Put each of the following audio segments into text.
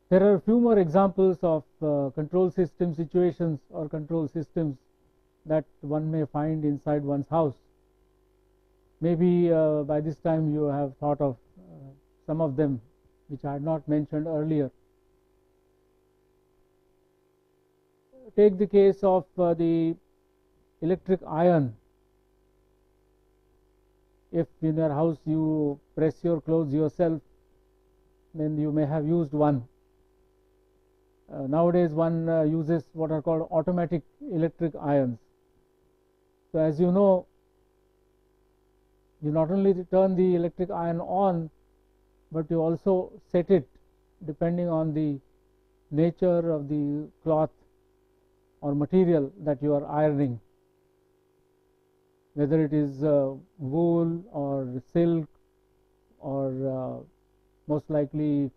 There are a few more examples of control system situations or control systems that one may find inside one's house. Maybe by this time you have thought of some of them which I had not mentioned earlier. Take the case of the electric iron. If in your house you press your clothes yourself, then you may have used one. Nowadays one uses what are called automatic electric irons. So as you know, you not only turn the electric iron on, but you also set it depending on the nature of the cloth or material that you are ironing, whether it is wool or silk or most likely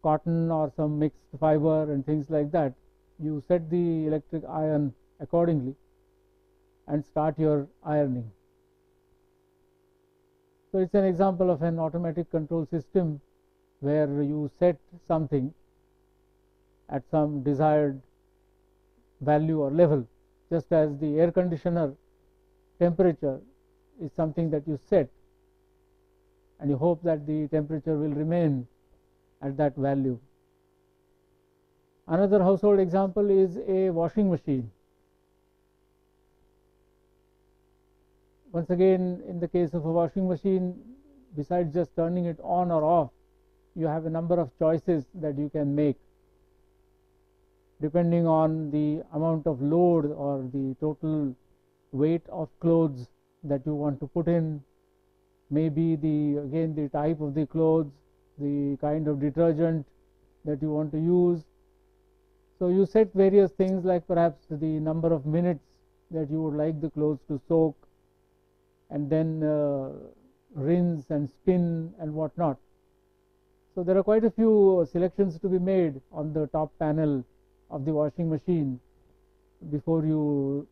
cotton or some mixed fiber and things like that. You set the electric iron accordingly and start your ironing. So it's an example of an automatic control system where you set something at some desired value or level, just as the air conditioner temperature is something that you set and you hope that the temperature will remain at that value. Another household example is a washing machine. Once again, in the case of a washing machine, besides just turning it on or off, you have a number of choices that you can make depending on the amount of load or the total weight of clothes that you want to put in, maybe the type of the clothes, the kind of detergent that you want to use. So you set various things like perhaps the number of minutes that you would like the clothes to soak, and then rinse and spin and whatnot. So there are quite a few selections to be made on the top panel of the washing machine before you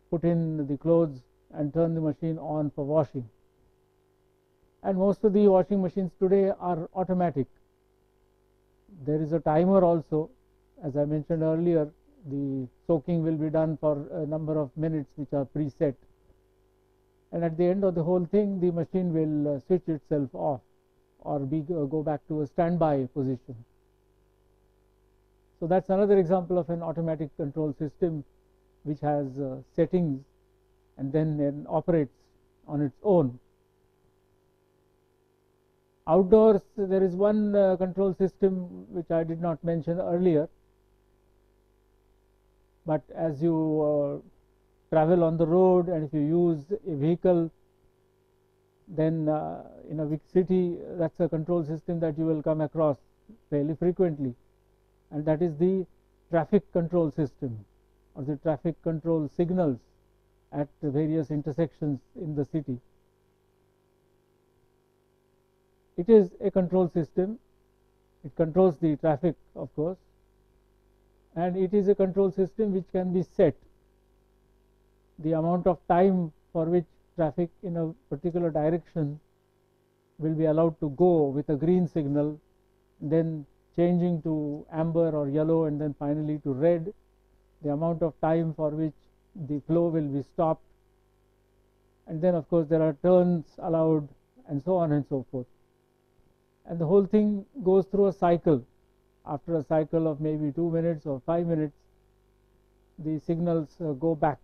put in the clothes and turn the machine on for washing. And most of the washing machines today are automatic. There is a timer also. As I mentioned earlier, the soaking will be done for a number of minutes which are preset. And at the end of the whole thing, the machine will switch itself off or go back to a standby position. So that's another example of an automatic control system which has settings and then operates on its own. Outdoors, there is one control system which I did not mention earlier, but as you travel on the road and if you use a vehicle, then in a big city, that's a control system that you will come across fairly frequently, and that is the traffic control system or the traffic control signals at the various intersections in the city. It is a control system. It controls the traffic, of course, and it is a control system which can be set. The amount of time for which traffic in a particular direction will be allowed to go with a green signal, then changing to amber or yellow, and then finally to red, the amount of time for which the flow will be stopped, and then of course there are turns allowed and so on and so forth. And the whole thing goes through a cycle. After a cycle of maybe 2 minutes or 5 minutes, the signals go back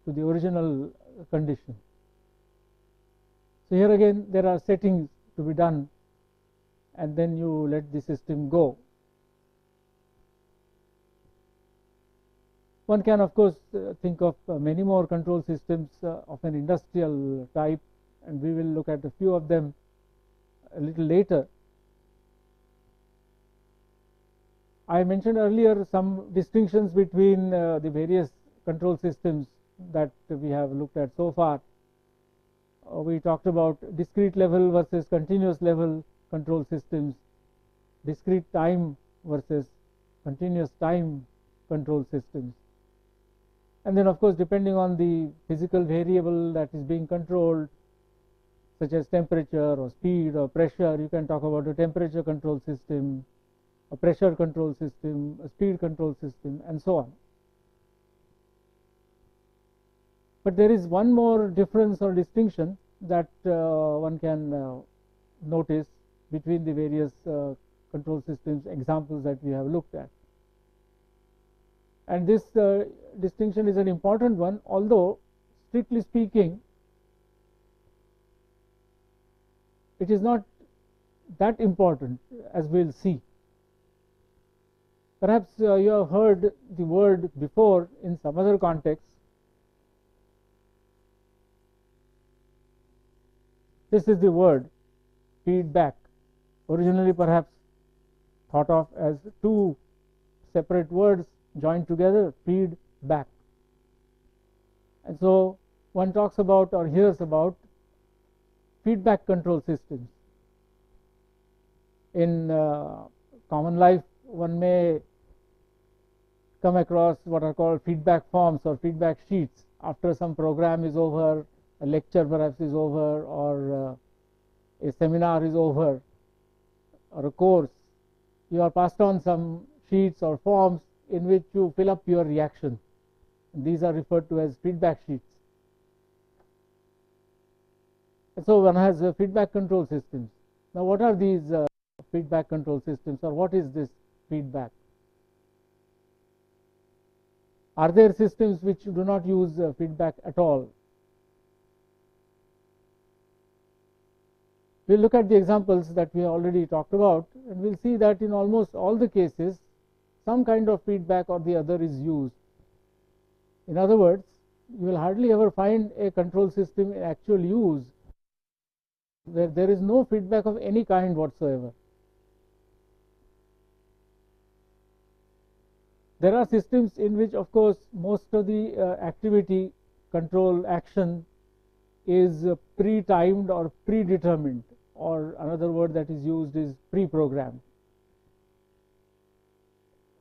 to the original condition. So here again there are settings to be done, and then you let the system go. One can of course think of many more control systems of an industrial type, and we will look at a few of them a little later. I mentioned earlier some distinctions between the various control systems that we have looked at so far. We talked about discrete level versus continuous level control systems, discrete time versus continuous time control systems. And then of course, depending on the physical variable that is being controlled, such as temperature or speed or pressure, you can talk about a temperature control system, a pressure control system, a speed control system, and so on. But there is one more difference or distinction that one can notice between the various control systems examples that we have looked at. And this distinction is an important one, although strictly speaking it is not that important, as we'll see. Perhaps you have heard the word before in some other context. This is the word feedback, originally perhaps thought of as two separate words joined together, feedback. And so one talks about or hears about feedback control systems. In common life, one may come across what are called feedback forms or feedback sheets. After some program is over, a lecture perhaps is over, or a seminar is over, or a course, you are passed on some sheets or forms in which you fill up your reaction. These are referred to as feedback sheets. And so one has feedback control systems. Now what are these feedback control systems, or what is this feedback? Are there systems which do not use feedback at all? We'll look at the examples that we have already talked about, and we'll see that in almost all the cases some kind of feedback or the other is used. In other words, you will hardly ever find a control system in actual use where there is no feedback of any kind whatsoever. There are systems in which, of course, most of the activity, control, action is pre-timed or predetermined, or another word that is used is pre-programmed.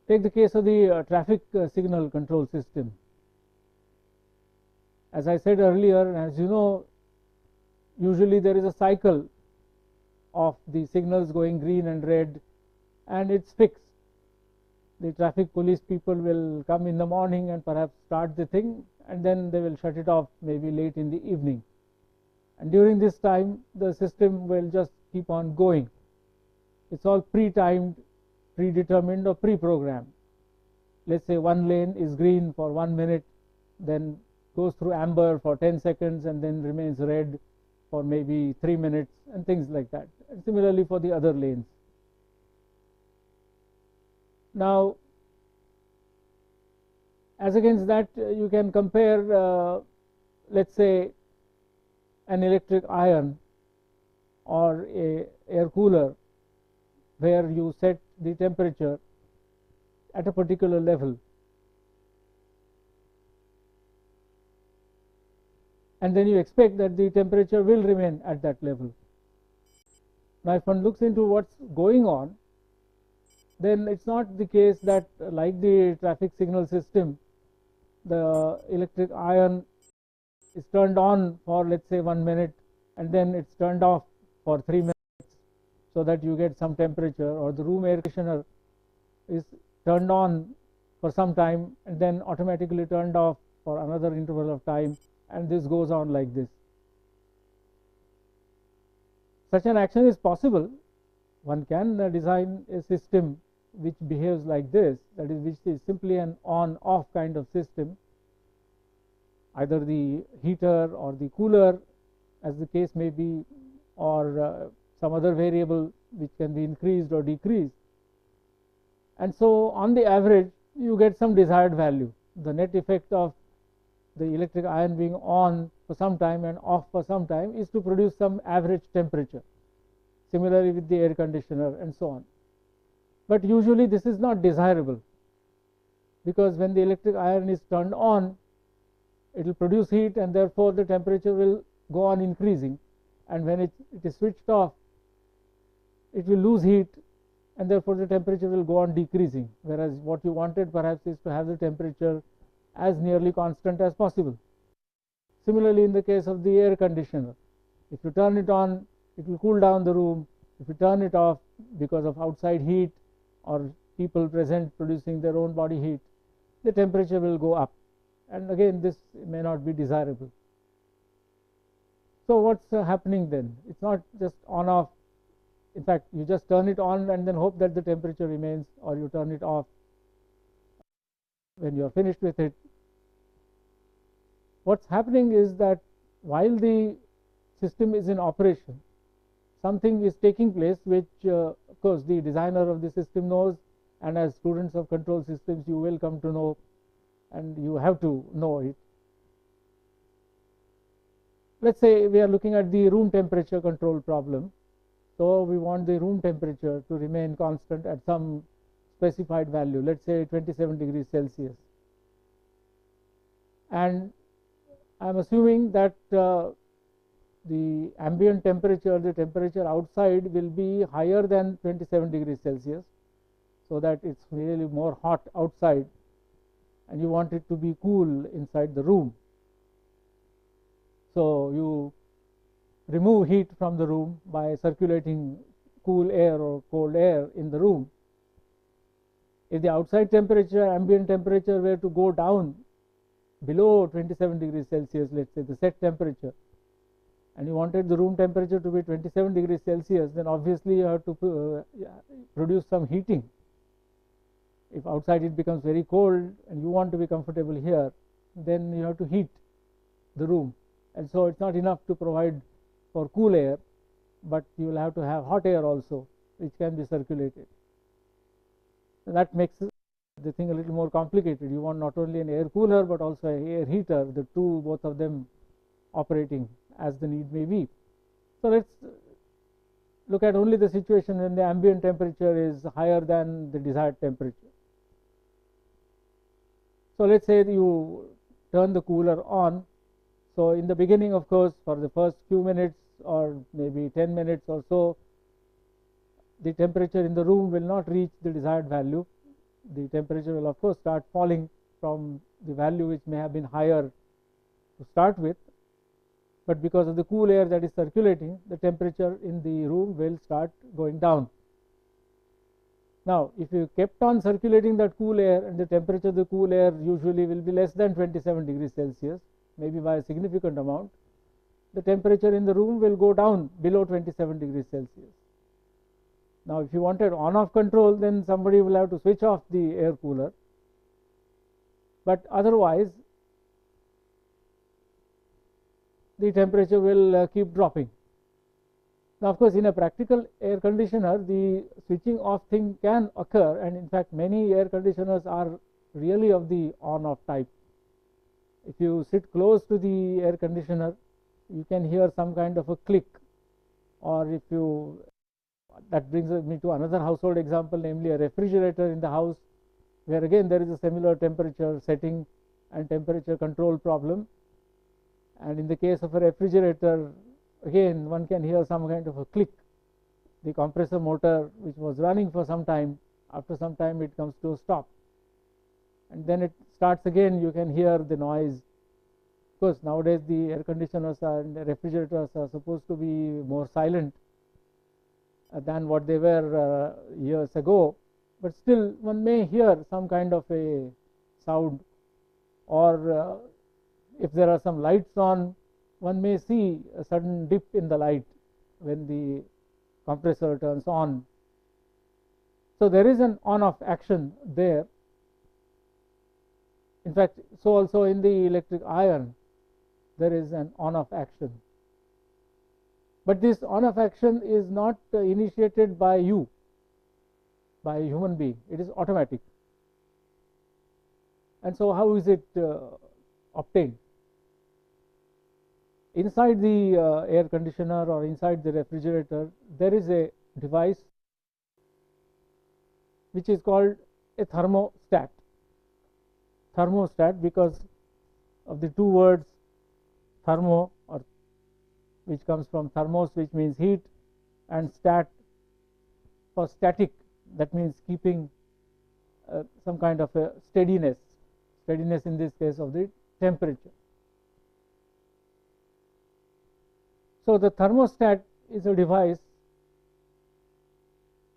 Take the case of the traffic signal control system. As I said earlier, and as you know, usually there is a cycle of the signals going green and red, and it's fixed. The traffic police people will come in the morning and perhaps start the thing, and then they will shut it off maybe late in the evening. And during this time, the system will just keep on going. It's all pre-timed, predetermined, or pre-programmed. Let's say one lane is green for 1 minute, then goes through amber for 10 seconds, and then remains red for maybe 3 minutes, and things like that. And similarly for the other lanes. Now, as against that, you can compare, let's say, an electric iron or a air cooler, where you set the temperature at a particular level, and then you expect that the temperature will remain at that level. Now, if one looks into what's going on, then it's not the case that, like the traffic signal system, the electric iron is turned on for, let's say, 1 minute, and then it's turned off for 3 minutes so that you get some temperature, or the room air conditioner is turned on for some time and then automatically turned off for another interval of time, and this goes on like this. Such an action is possible. One can design a system which behaves like this, that is, which is simply an on-off kind of system. Either the heater or the cooler, as the case may be, or some other variable which can be increased or decreased. And so on the average, you get some desired value. The net effect of the electric iron being on for some time and off for some time is to produce some average temperature. Similarly with the air conditioner and so on. But usually this is not desirable, because when the electric iron is turned on, it will produce heat, and therefore the temperature will go on increasing, and when it is switched off, it will lose heat, and therefore the temperature will go on decreasing, whereas what you wanted perhaps is to have the temperature as nearly constant as possible. Similarly in the case of the air conditioner, if you turn it on, it will cool down the room. If you turn it off because of outside heat, or people present producing their own body heat, the temperature will go up, and again this may not be desirable. So what's happening then? It's not just on off. In fact, you just turn it on and then hope that the temperature remains, or you turn it off when you're finished with it. What's happening is that while the system is in operation, something is taking place which of course the designer of the system knows, and as students of control systems you will come to know, and you have to know it. Let's say we are looking at the room temperature control problem. So we want the room temperature to remain constant at some specified value, let's say 27 degrees Celsius. And I'm assuming that the ambient temperature, the temperature outside, will be higher than 27 degrees Celsius, so that it's really more hot outside, and you want it to be cool inside the room. So you remove heat from the room by circulating cool air or cold air in the room. If the outside temperature, ambient temperature, were to go down below 27 degrees Celsius, let's say the set temperature, and you wanted the room temperature to be 27 degrees Celsius, then obviously you have to produce some heating. If outside it becomes very cold and you want to be comfortable here, then you have to heat the room. And so it's not enough to provide for cool air, but you will have to have hot air also, which can be circulated. And that makes the thing a little more complicated. You want not only an air cooler but also an air heater, the two, both of them operating as the need may be. So let's look at only the situation when the ambient temperature is higher than the desired temperature. So let's say you turn the cooler on. So in the beginning, of course, for the first few minutes or maybe 10 minutes or so, the temperature in the room will not reach the desired value. The temperature will of course start falling from the value which may have been higher to start with, but because of the cool air that is circulating, the temperature in the room will start going down. Now if you kept on circulating that cool air, and the temperature of the cool air usually will be less than 27 degrees Celsius, maybe by a significant amount, the temperature in the room will go down below 27 degrees Celsius. Now if you wanted on-off control, then somebody will have to switch off the air cooler, but otherwise the temperature will keep dropping. Now of course in a practical air conditioner, the switching off thing can occur, and in fact many air conditioners are really of the on-off type. If you sit close to the air conditioner, you can hear some kind of a click, or if you, that brings me to another household example, namely a refrigerator in the house, where again there is a similar temperature setting and temperature control problem. And in the case of a refrigerator, again one can hear some kind of a click. The compressor motor, which was running for some time, after some time it comes to a stop, and then it starts again. You can hear the noise. Of course nowadays the air conditioners and the refrigerators are supposed to be more silent than what they were years ago, but still one may hear some kind of a sound, or if there are some lights on, one may see a sudden dip in the light when the compressor turns on. So there is an on-off action there. In fact, so also in the electric iron there is an on-off action, but this on-off action is not initiated by you, by a human being. It is automatic. And so how is it obtained? Inside the air conditioner or inside the refrigerator, there is a device which is called a thermostat. Thermostat because of the two words thermo, or which comes from thermos, which means heat, and stat for static, that means keeping some kind of a steadiness in this case of the temperature. So the thermostat is a device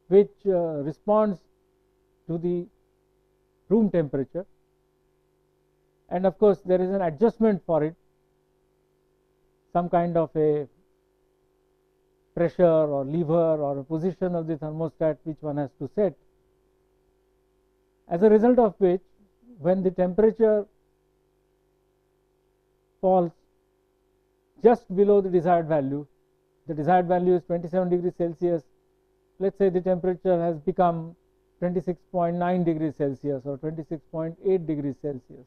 which responds to the room temperature, and of course there is an adjustment for it, some kind of a pressure or lever or a position of the thermostat which one has to set, as a result of which when the temperature falls just below the desired value is 27 degrees Celsius, let's say the temperature has become 26.9 degrees Celsius or 26.8 degrees Celsius.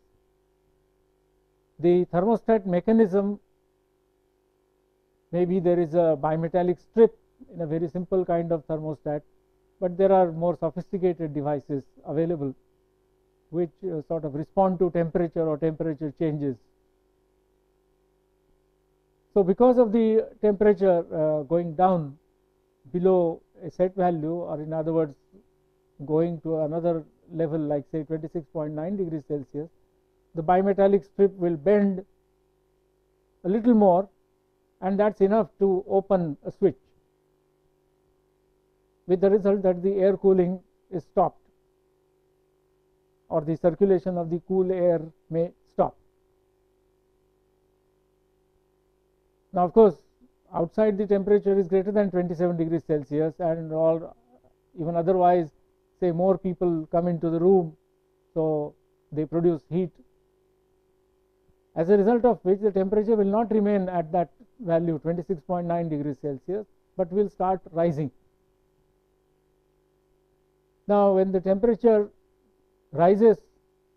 The thermostat mechanism, maybe there is a bimetallic strip in a very simple kind of thermostat, but there are more sophisticated devices available which sort of respond to temperature or temperature changes. So because of the temperature going down below a set value, or in other words going to another level like say 26.9 degrees Celsius, the bimetallic strip will bend a little more, and that's enough to open a switch, with the result that the air cooling is stopped, or the circulation of the cool air may stop. Now of course outside the temperature is greater than 27 degrees Celsius, and or even otherwise say more people come into the room, so they produce heat, as a result of which the temperature will not remain at that value 26.9 degrees Celsius, but will start rising. Now when the temperature rises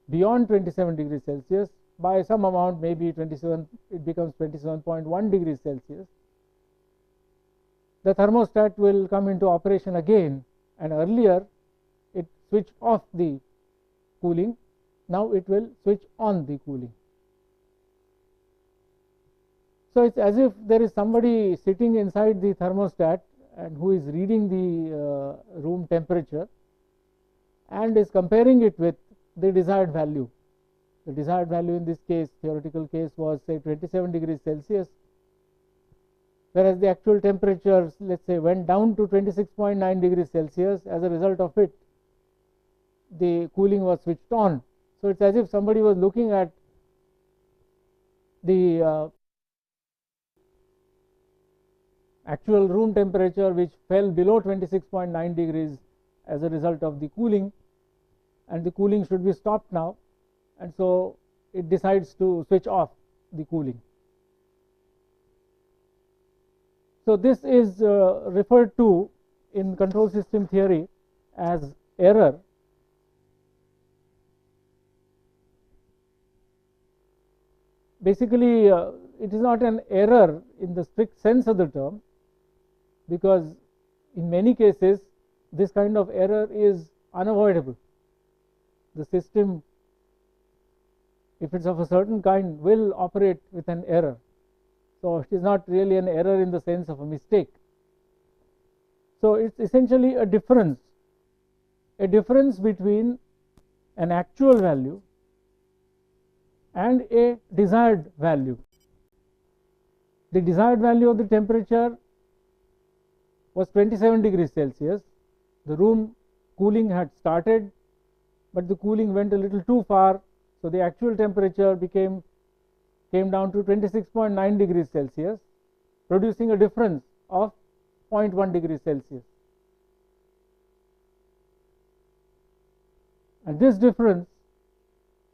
beyond 27 degrees Celsius by some amount, maybe 27, it becomes 27.1 degrees Celsius, the thermostat will come into operation again, and earlier it switched off the cooling, now it will switch on the cooling. So it's as if there is somebody sitting inside the thermostat and who is reading the room temperature and is comparing it with the desired value. The desired value in this case, theoretical case, was say 27 degrees Celsius, whereas the actual temperature, let's say, went down to 26.9 degrees Celsius. As a result of it, the cooling was switched on. So it's as if somebody was looking at the actual room temperature, which fell below 26.9 degrees as a result of the cooling, and the cooling should be stopped now, and so it decides to switch off the cooling. So this is referred to in control system theory as error. Basically it is not an error in the strict sense of the term, because in many cases this kind of error is unavoidable. The system, if it's of a certain kind, will operate with an error. So it is not really an error in the sense of a mistake. So it's essentially a difference between an actual value and a desired value. The desired value of the temperature was 27 degrees Celsius. The room cooling had started, but the cooling went a little too far, so the actual temperature came down to 26.9 degrees Celsius, producing a difference of 0.1 degrees Celsius. And this difference,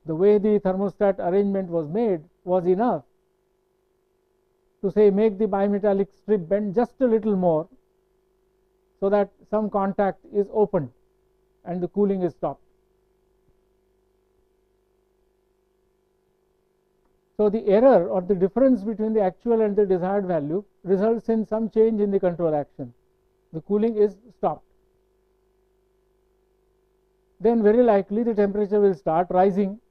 the way the thermostat arrangement was made, was enough to say make the bimetallic strip bend just a little more, so that some contact is opened and the cooling is stopped. So the error or the difference between the actual and the desired value results in some change in the control action. The cooling is stopped. Then very likely the temperature will start rising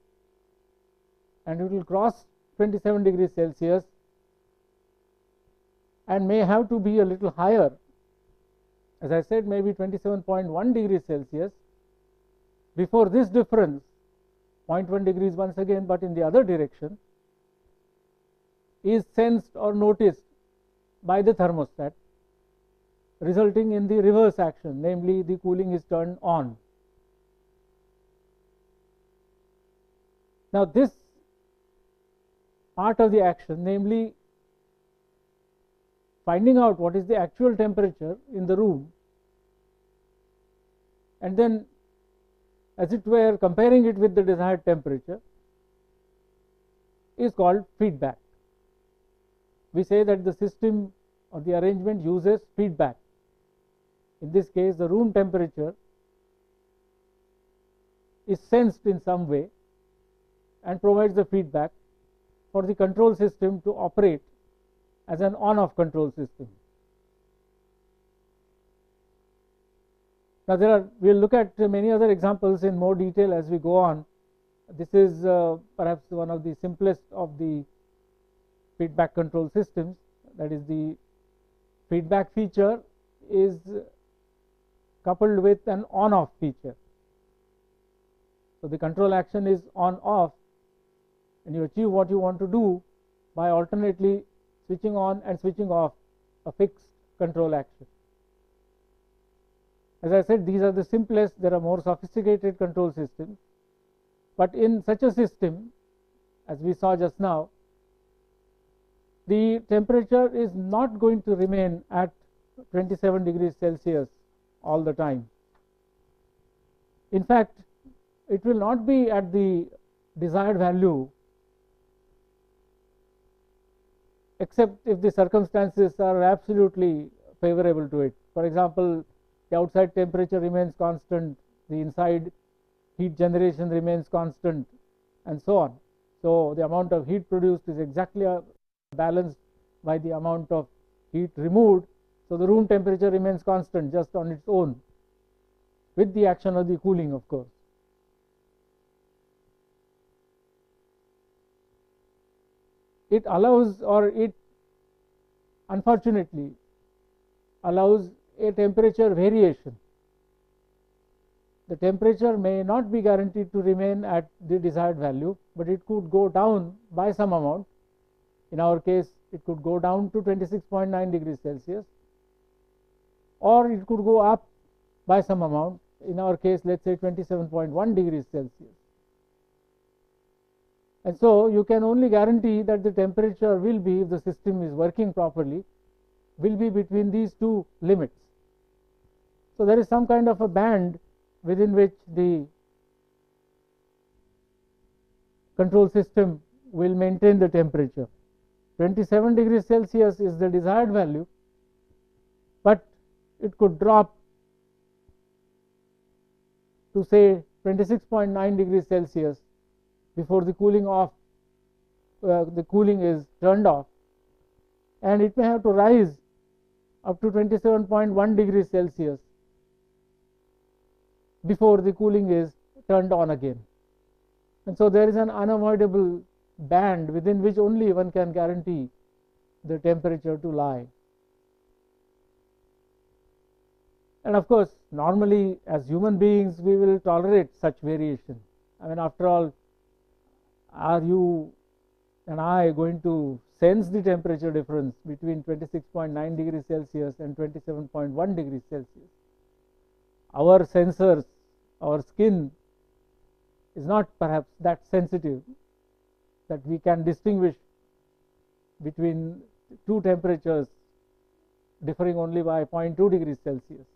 and it will cross 27 degrees Celsius and may have to be a little higher. As I said, maybe 27.1 degrees Celsius before this difference, 0.1 degrees once again, but in the other direction, is sensed or noticed by the thermostat, resulting in the reverse action, namely the cooling is turned on. Now this part of the action, namely finding out what is the actual temperature in the room and then, as it were, comparing it with the desired temperature, is called feedback. We say that the system or the arrangement uses feedback. In this case, the room temperature is sensed in some way and provides the feedback for the control system to operate as an on-off control system. Now we will look at many other examples in more detail as we go on. This is perhaps one of the simplest of the feedback control systems. That is, the feedback feature is coupled with an on-off feature. So the control action is on-off, and you achieve what you want to do by alternately switching on and switching off a fixed control action. As I said, these are the simplest. There are more sophisticated control systems, but in such a system, as we saw just now, the temperature is not going to remain at 27 degrees Celsius all the time. In fact, it will not be at the desired value except if the circumstances are absolutely favorable to it. For example, the outside temperature remains constant, the inside heat generation remains constant, and so on. So the amount of heat produced is exactly balanced by the amount of heat removed. So the room temperature remains constant just on its own, with the action of the cooling, of course. It allows, or it unfortunately allows, a temperature variation. The temperature may not be guaranteed to remain at the desired value, but it could go down by some amount. In our case, it could go down to 26.9 degrees Celsius, or it could go up by some amount. In our case, let's say 27.1 degrees Celsius. And so you can only guarantee that the temperature will be, if the system is working properly, will be between these two limits. So there is some kind of a band within which the control system will maintain the temperature. 27 degrees Celsius is the desired value, but it could drop to say 26.9 degrees Celsius before the cooling is turned off, and it may have to rise up to 27.1 degrees Celsius before the cooling is turned on again. And so there is an unavoidable band within which only one can guarantee the temperature to lie. And of course, normally as human beings, we will tolerate such variation. I mean, after all, are you and I going to sense the temperature difference between 26.9 degrees Celsius and 27.1 degrees Celsius? Our sensors, our skin is not perhaps that sensitive that we can distinguish between two temperatures differing only by 0.2 degrees Celsius.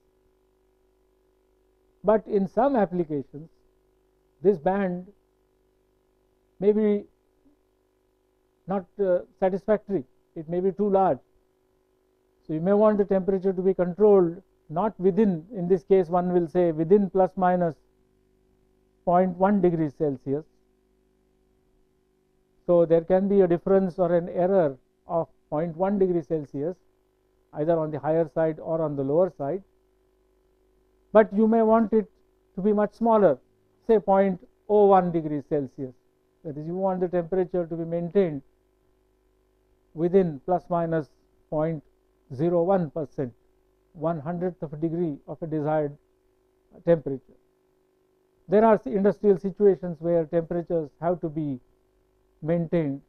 But in some applications, this band may be not satisfactory. It may be too large. So you may want the temperature to be controlled not within, in this case one will say within plus minus 0.1 degrees Celsius. So there can be a difference or an error of 0.1 degrees Celsius, either on the higher side or on the lower side. But you may want it to be much smaller, say 0.01 degrees Celsius. That is, you want the temperature to be maintained within plus minus 0.01%, 1/100th of a degree of a desired temperature. There are industrial situations where temperatures have to be maintained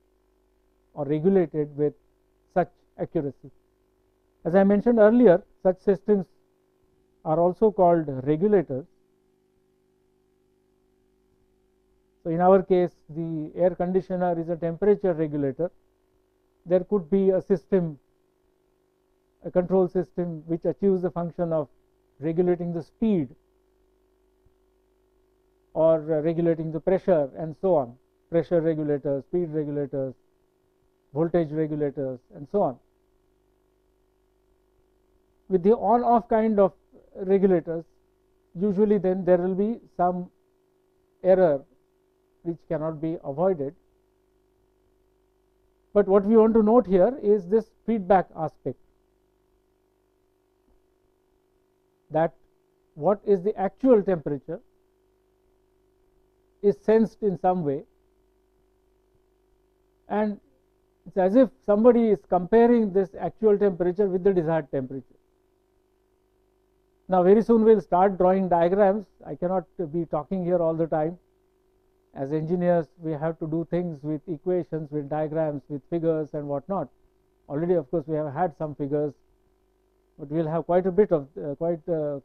or regulated with such accuracy. As I mentioned earlier, such systems are also called regulators. So in our case, the air conditioner is a temperature regulator. There could be a system, a control system, which achieves the function of regulating the speed or regulating the pressure and so on. Pressure regulators, speed regulators, voltage regulators, and so on. With the on-off kind of regulators, usually then there will be some error which cannot be avoided. But what we want to note here is this feedback aspect, that what is the actual temperature is sensed in some way, and it's as if somebody is comparing this actual temperature with the desired temperature. Now very soon we'll start drawing diagrams. I cannot be talking here all the time. As engineers, we have to do things with equations, with diagrams, with figures and whatnot. Already, of course, we have had some figures, but we'll have quite a bit of a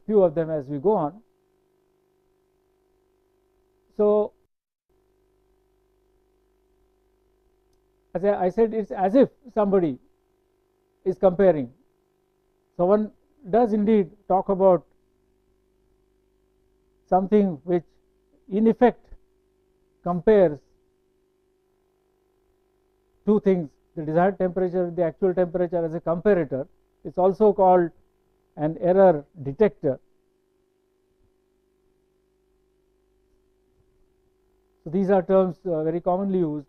few of them as we go on. So as I said, it's as if somebody is comparing. So one does indeed talk about something which in effect compares two things, the desired temperature with the actual temperature as a comparator. It's also called an error detector. So these are terms very commonly used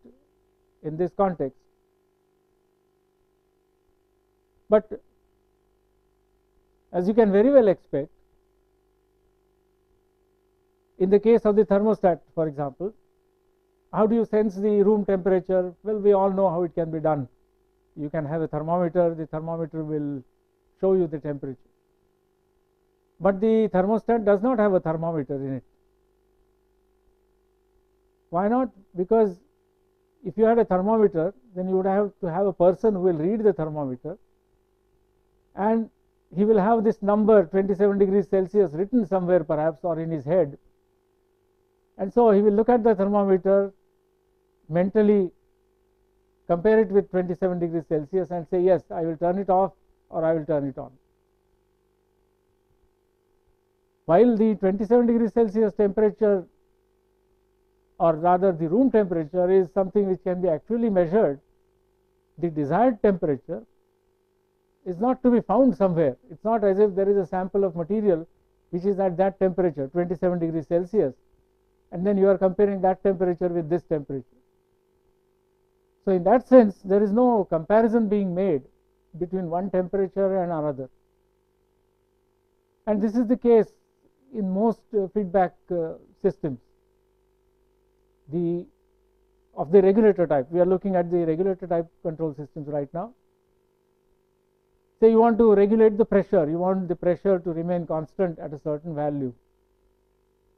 in this context. But as you can very well expect, in the case of the thermostat, for example, how do you sense the room temperature? Well, we all know how it can be done. You can have a thermometer, the thermometer will show you the temperature. But the thermostat does not have a thermometer in it. Why not? Because if you had a thermometer, then you would have to have a person who will read the thermometer, and he will have this number 27 degrees Celsius written somewhere perhaps, or in his head. And so he will look at the thermometer, mentally compare it with 27 degrees Celsius and say, yes, I will turn it off or I will turn it on. While the 27 degrees Celsius temperature, or rather the room temperature, is something which can be actually measured, the desired temperature is not to be found somewhere. It's not as if there is a sample of material which is at that temperature, 27 degrees Celsius, and then you are comparing that temperature with this temperature. So in that sense, there is no comparison being made between one temperature and another. And this is the case in most feedback systems of the regulator type. We are looking at the regulator type control systems right now. Say you want to regulate the pressure, you want the pressure to remain constant at a certain value.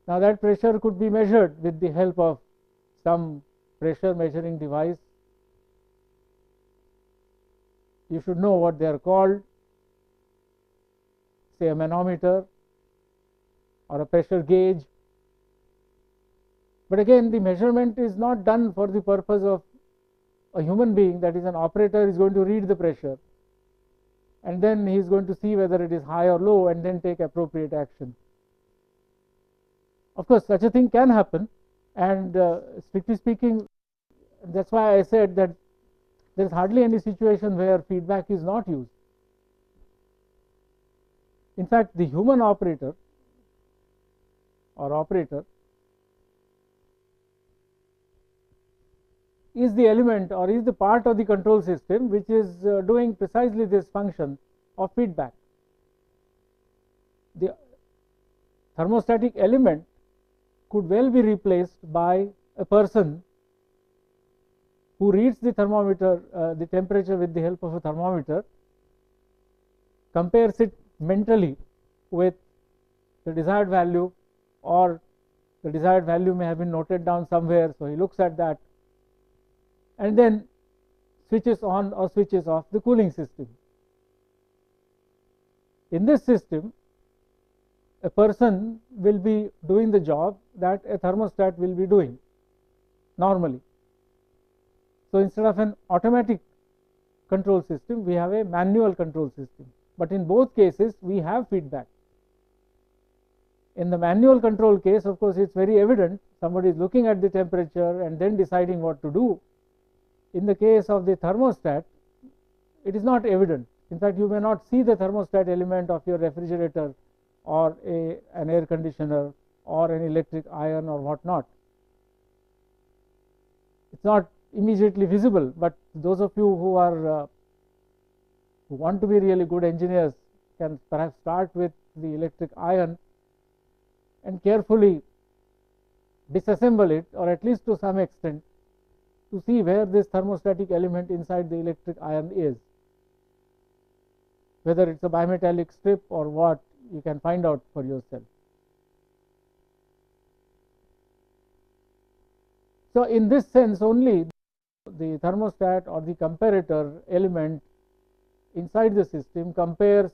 Now that pressure could be measured with the help of some pressure measuring device. You should know what they are called, say a manometer or a pressure gauge. But again, the measurement is not done for the purpose of a human being, that is, an operator is going to read the pressure and then he is going to see whether it is high or low and then take appropriate action. Of course, such a thing can happen, and strictly speaking, that's why I said that there is hardly any situation where feedback is not used. In fact, the human operator or operator is the element or is the part of the control system which is doing precisely this function of feedback. The thermostatic element could well be replaced by a person who reads the thermometer, the temperature with the help of a thermometer, compares it mentally with the desired value, or the desired value may have been noted down somewhere, so he looks at that and then switches on or switches off the cooling system. In this system, a person will be doing the job that a thermostat will be doing normally. So instead of an automatic control system, we have a manual control system. But in both cases, we have feedback. In the manual control case, of course, it's very evident. Somebody is looking at the temperature and then deciding what to do. In the case of the thermostat, it is not evident. In fact, you may not see the thermostat element of your refrigerator or an air conditioner or an electric iron or whatnot. It's not immediately visible, but those of you who are who want to be really good engineers can perhaps start with the electric iron and carefully disassemble it, or at least to some extent, to see where this thermostatic element inside the electric iron is. Whether it's a bimetallic strip or what, you can find out for yourself. So in this sense only, the thermostat or the comparator element inside the system compares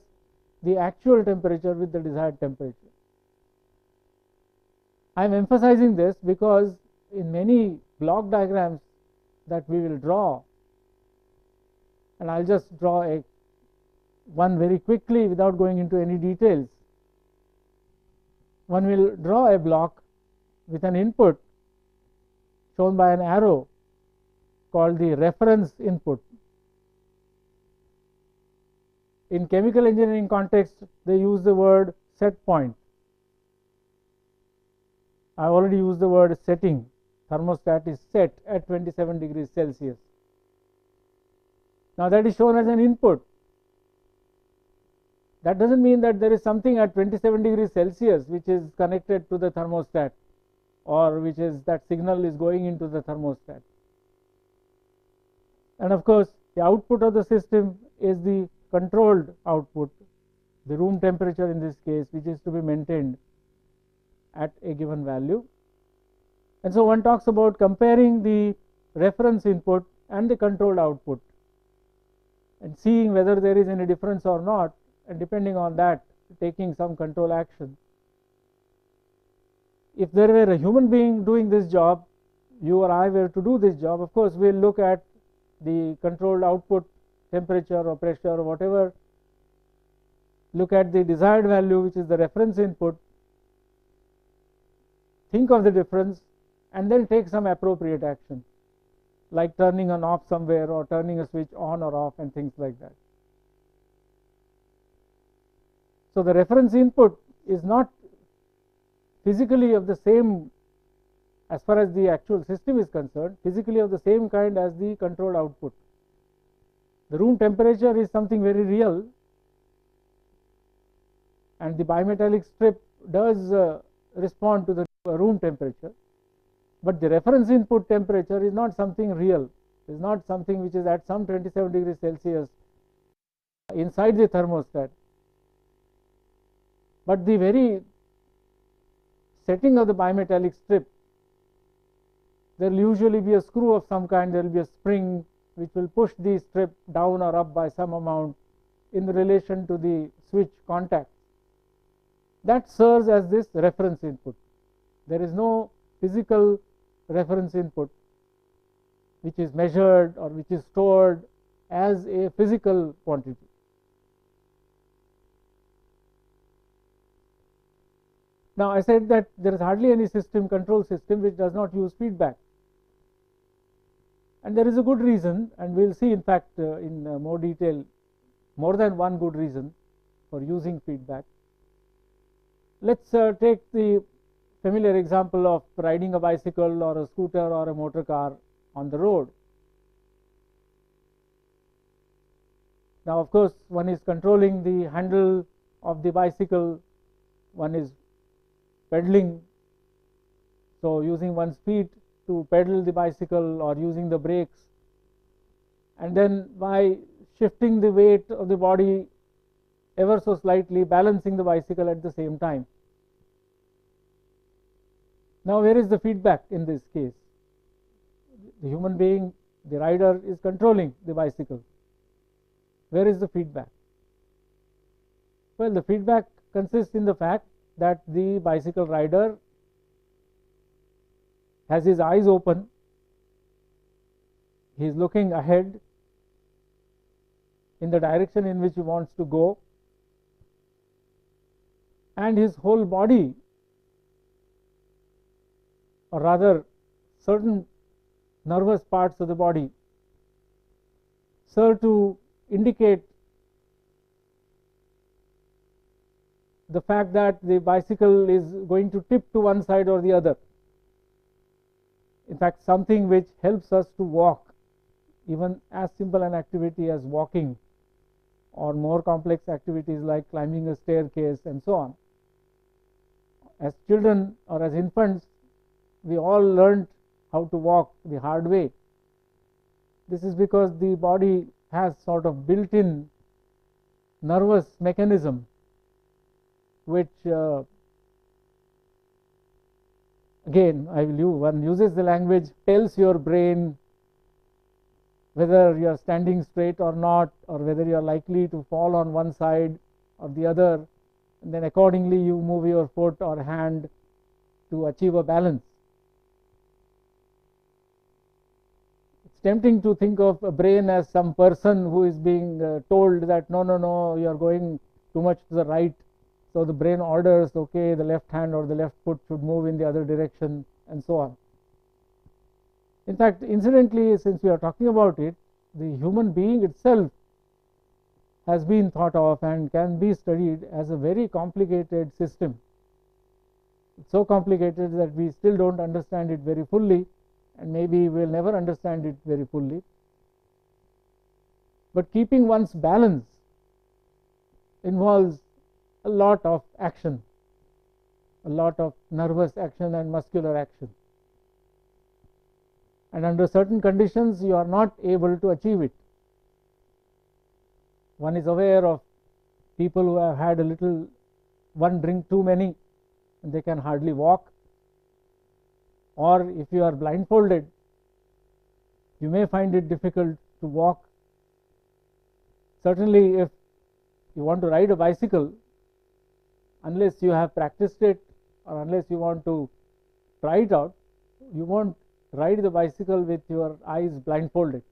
the actual temperature with the desired temperature. I am emphasizing this because in many block diagrams that we will draw, and I'll just draw one very quickly without going into any details. One will draw a block with an input shown by an arrow called the reference input. In chemical engineering context, they use the word set point. I already used the word setting. Thermostat is set at 27 degrees Celsius. Now that is shown as an input. That doesn't mean that there is something at 27 degrees Celsius which is connected to the thermostat, or which is that signal is going into the thermostat. And of course, the output of the system is the controlled output, the room temperature in this case, which is to be maintained at a given value. And so one talks about comparing the reference input and the controlled output and seeing whether there is any difference or not, and depending on that, taking some control action. If there were a human being doing this job, you or I were to do this job, of course we'll look at the controlled output temperature or pressure or whatever, look at the desired value, which is the reference input, think of the difference, and then take some appropriate action, like turning an off somewhere or turning a switch on or off and things like that. So the reference input is not physically of the same, as far as the actual system is concerned, physically of the same kind as the controlled output. The room temperature is something very real, and the bimetallic strip does respond to the room temperature, but the reference input temperature is not something real, is not something which is at some 27 degrees Celsius inside the thermostat, but the very setting of the bimetallic strip, there will usually be a screw of some kind, there will be a spring which will push the strip down or up by some amount in relation to the switch contact. That serves as this reference input. There is no physical reference input which is measured or which is stored as a physical quantity. Now I said that there is hardly any system, control system, which does not use feedback. And there is a good reason, and we will see in fact in more detail, more than one good reason for using feedback. Let's take the familiar example of riding a bicycle or a scooter or a motor car on the road. Now of course one is controlling the handle of the bicycle, one is pedaling, so using one's feet to pedal the bicycle or using the brakes, and then by shifting the weight of the body ever so slightly, balancing the bicycle at the same time. Now where is the feedback in this case? The human being, the rider, is controlling the bicycle. Where is the feedback? Well, the feedback consists in the fact that the bicycle rider has his eyes open, he is looking ahead in the direction in which he wants to go, and his whole body, or rather certain nervous parts of the body, serve to indicate the fact that the bicycle is going to tip to one side or the other. In fact, something which helps us to walk, even as simple an activity as walking, or more complex activities like climbing a staircase and so on. As children or as infants, we all learned how to walk the hard way. This is because the body has sort of built-in nervous mechanism which again, one uses the language, tells your brain whether you are standing straight or not, or whether you are likely to fall on one side or the other, and then accordingly you move your foot or hand to achieve a balance. It's tempting to think of a brain as some person who is being told that no, you are going too much to the right, so the brain orders, okay, the left hand or the left foot should move in the other direction, and so on. In fact, incidentally, since we are talking about it, the human being itself has been thought of and can be studied as a very complicated system. It's so complicated that we still don't understand it very fully, and maybe we'll never understand it very fully. But keeping one's balance involves a lot of action, a lot of nervous action and muscular action. And under certain conditions, you are not able to achieve it. One is aware of people who have had one drink too many, and they can hardly walk. Or if you are blindfolded, you may find it difficult to walk. Certainly, if you want to ride a bicycle, unless you have practiced it, or unless you want to try it out, you won't ride the bicycle with your eyes blindfolded.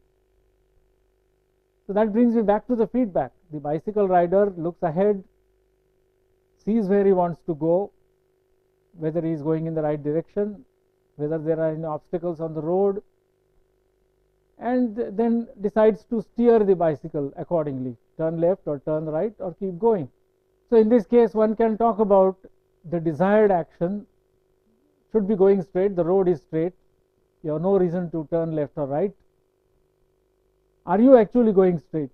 So that brings me back to the feedback. The bicycle rider looks ahead, sees where he wants to go, whether he is going in the right direction, whether there are any obstacles on the road, and then decides to steer the bicycle accordingly, turn left or turn right or keep going. So in this case, one can talk about the desired action should be going straight, the road is straight, you have no reason to turn left or right. Are you actually going straight?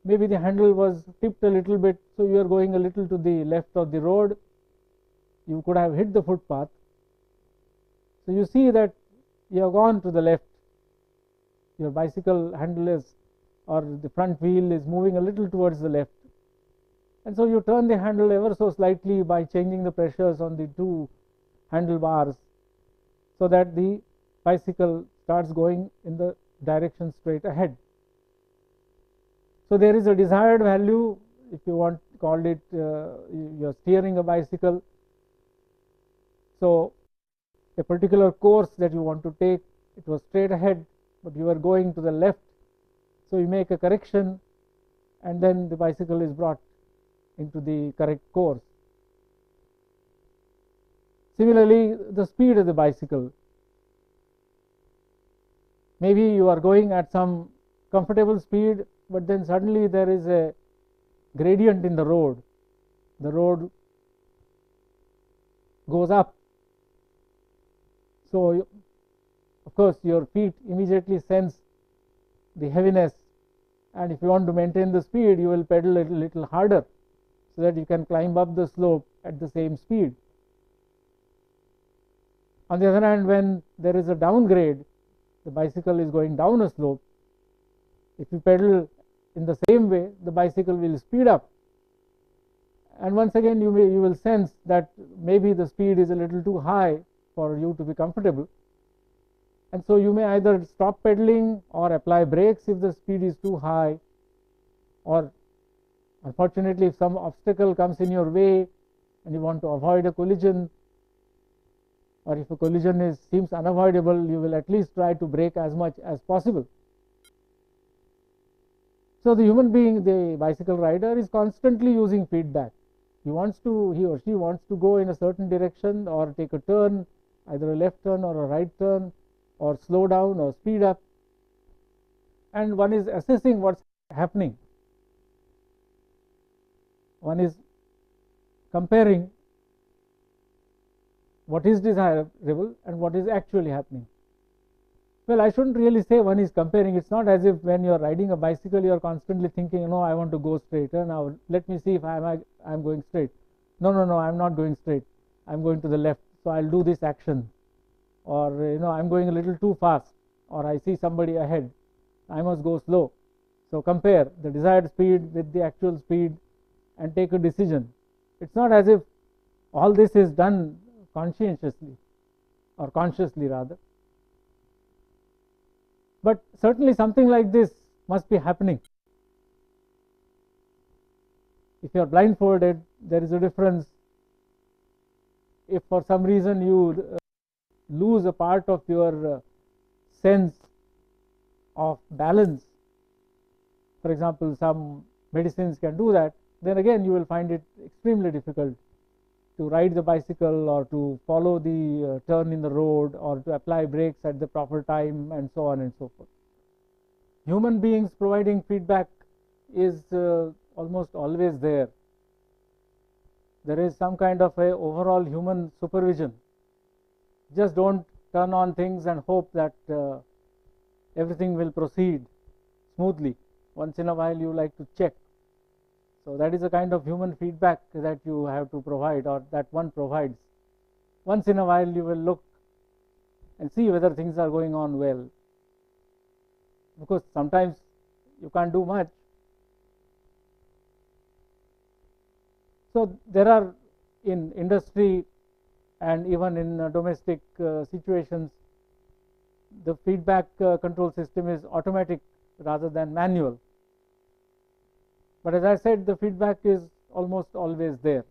Maybe the handle was tipped a little bit, so you are going a little to the left of the road. You could have hit the footpath. So you see that you have gone to the left. Your bicycle handle is, or the front wheel is moving a little towards the left. And so you turn the handle ever so slightly by changing the pressures on the two handlebars, so that the bicycle starts going in the direction straight ahead. So there is a desired value, if you want to call it, you are steering a bicycle. So a particular course that you want to take, it was straight ahead, but you are going to the left, so you make a correction, and then the bicycle is brought into the correct course. Similarly, the speed of the bicycle. Maybe you are going at some comfortable speed, but then suddenly there is a gradient in the road. The road goes up. So, of course, your feet immediately sense the heaviness, and if you want to maintain the speed, you will pedal a little harder so that you can climb up the slope at the same speed. On the other hand, when there is a downgrade, the bicycle is going down a slope. If you pedal in the same way, the bicycle will speed up, and once again you will sense that maybe the speed is a little too high for you to be comfortable, and so you may either stop pedaling or apply brakes if the speed is too high, or unfortunately if some obstacle comes in your way, and you want to avoid a collision, or if a collision seems unavoidable, you will at least try to brake as much as possible. So the human being, the bicycle rider, is constantly using feedback. He or she wants to go in a certain direction or take a turn, either a left turn or a right turn, or slow down or speed up, and one is assessing what's happening. One is comparing what is desirable and what is actually happening. Well, I shouldn't really say one is comparing. It's not as if when you're riding a bicycle, you're constantly thinking, no, I want to go straight. Now, let me see if I'm going straight. No, I'm not going straight. I'm going to the left. So I'll do this action. Or, I'm going a little too fast. Or I see somebody ahead. I must go slow. So compare the desired speed with the actual speed and take a decision. It's not as if all this is done conscientiously, or consciously rather. But certainly something like this must be happening. If you are blindfolded, there is a difference. If for some reason you lose a part of your sense of balance, for example, some medicines can do that, then again you will find it extremely difficult to ride the bicycle, or to follow the turn in the road, or to apply brakes at the proper time, and so on and so forth. Human beings providing feedback is almost always there. There is some kind of a overall human supervision. Just don't turn on things and hope that everything will proceed smoothly. Once in a while you like to check. So that is a kind of human feedback that you have to provide, or that one provides. Once in a while you will look and see whether things are going on well, because sometimes you can't do much. So there are, in industry and even in domestic situations, the feedback control system is automatic rather than manual. But as I said, the feedback is almost always there.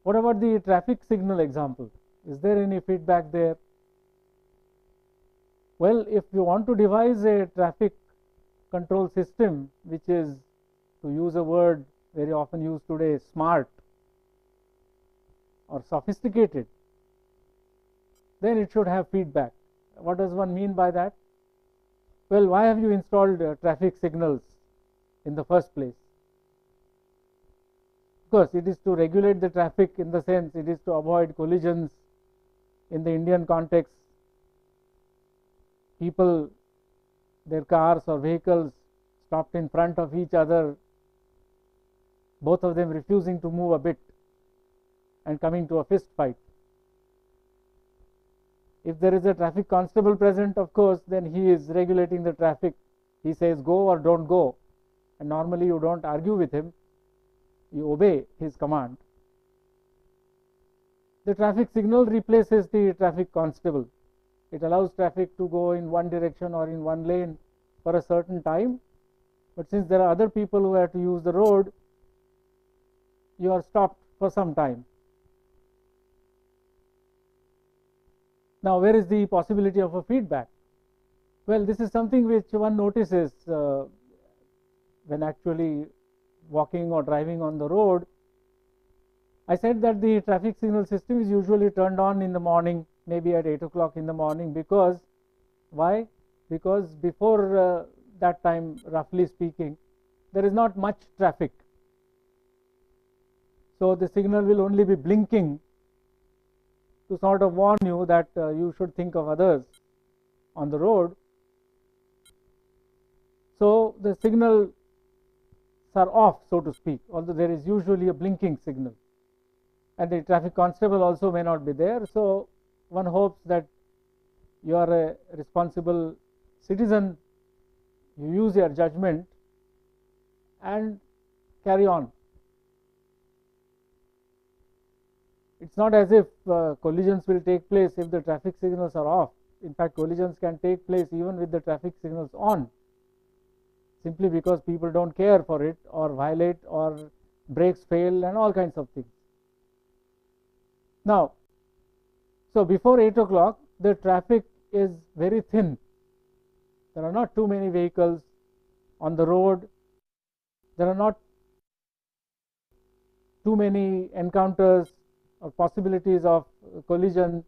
What about the traffic signal example? Is there any feedback there? Well, if you want to devise a traffic control system which is, to use a word very often used today, smart or sophisticated, then it should have feedback. What does one mean by that? Well, why have you installed traffic signals in the first place? Of course, it is to regulate the traffic, in the sense it is to avoid collisions. In the Indian context, people, their cars or vehicles stopped in front of each other, both of them refusing to move a bit and coming to a fist fight. If there is a traffic constable present, of course, then he is regulating the traffic. He says go or don't go, and normally you don't argue with him, you obey his command. The traffic signal replaces the traffic constable. It allows traffic to go in one direction or in one lane for a certain time, but since there are other people who have to use the road, you are stopped for some time. Now, where is the possibility of a feedback? Well, this is something which one notices when actually walking or driving on the road. I said that the traffic signal system is usually turned on in the morning, maybe at 8 o'clock in the morning, because why? Because before that time, roughly speaking, there is not much traffic. So the signal will only be blinking to sort of warn you that you should think of others on the road. So the signals are off, so to speak, although there is usually a blinking signal, and the traffic constable also may not be there. So one hopes that you are a responsible citizen, you use your judgment and carry on. It's not as if collisions will take place if the traffic signals are off. In fact, collisions can take place even with the traffic signals on, simply because people don't care for it or violate or brakes fail and all kinds of things. Now, so before 8 o'clock, the traffic is very thin. There are not too many vehicles on the road. There are not too many encounters or possibilities of collision.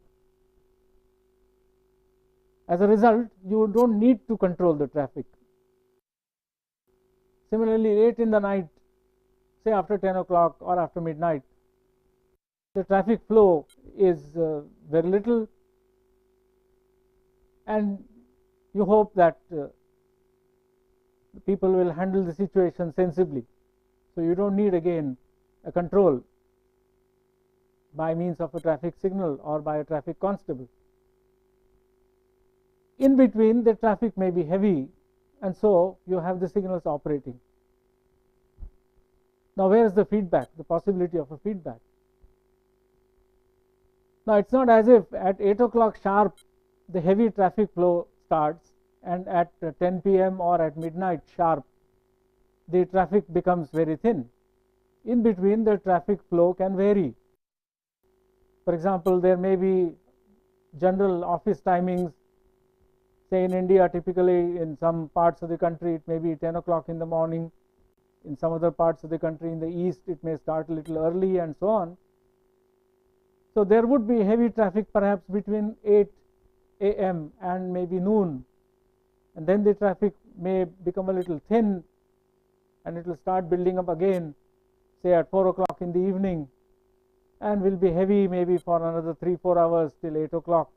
As a result, you don't need to control the traffic. Similarly, late in the night, say after 10 o'clock or after midnight, the traffic flow is very little, and you hope that people will handle the situation sensibly. So you don't need again a control by means of a traffic signal or by a traffic constable. In between, the traffic may be heavy, and so you have the signals operating. Now, where is the feedback, the possibility of a feedback? Now, it's not as if at 8 o'clock sharp the heavy traffic flow starts, and at 10 p.m. or at midnight sharp the traffic becomes very thin. In between, the traffic flow can vary. For example, there may be general office timings. Say in India, typically in some parts of the country it may be 10 o'clock in the morning. In some other parts of the country in the east it may start a little early, and so on. So there would be heavy traffic perhaps between 8 a.m. and maybe noon, and then the traffic may become a little thin and it will start building up again, say at 4 o'clock in the evening, and will be heavy maybe for another 3-4 hours till 8 o'clock,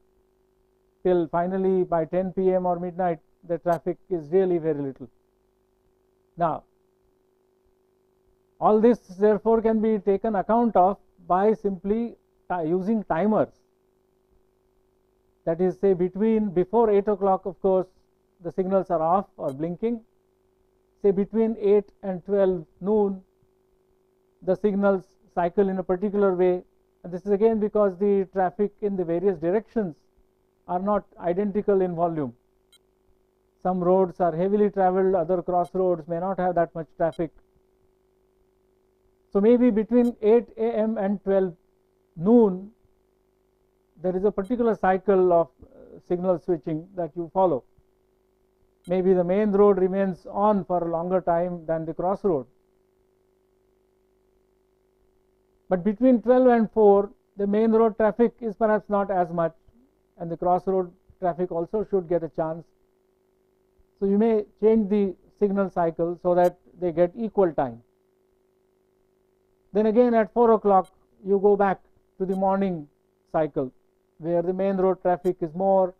till finally by 10 p.m. or midnight the traffic is really very little. Now, all this therefore can be taken account of by simply using timers. That is, say before 8 o'clock, of course, the signals are off or blinking. Say between 8 and 12 noon, the signals cycle in a particular way, and this is again because the traffic in the various directions are not identical in volume. Some roads are heavily traveled, other crossroads may not have that much traffic. So maybe between 8 a.m. and 12 noon, there is a particular cycle of signal switching that you follow. Maybe the main road remains on for a longer time than the crossroad. But between 12 and 4, the main road traffic is perhaps not as much, and the crossroad traffic also should get a chance. So you may change the signal cycle so that they get equal time. Then again at 4 o'clock, you go back to the morning cycle, where the main road traffic is more,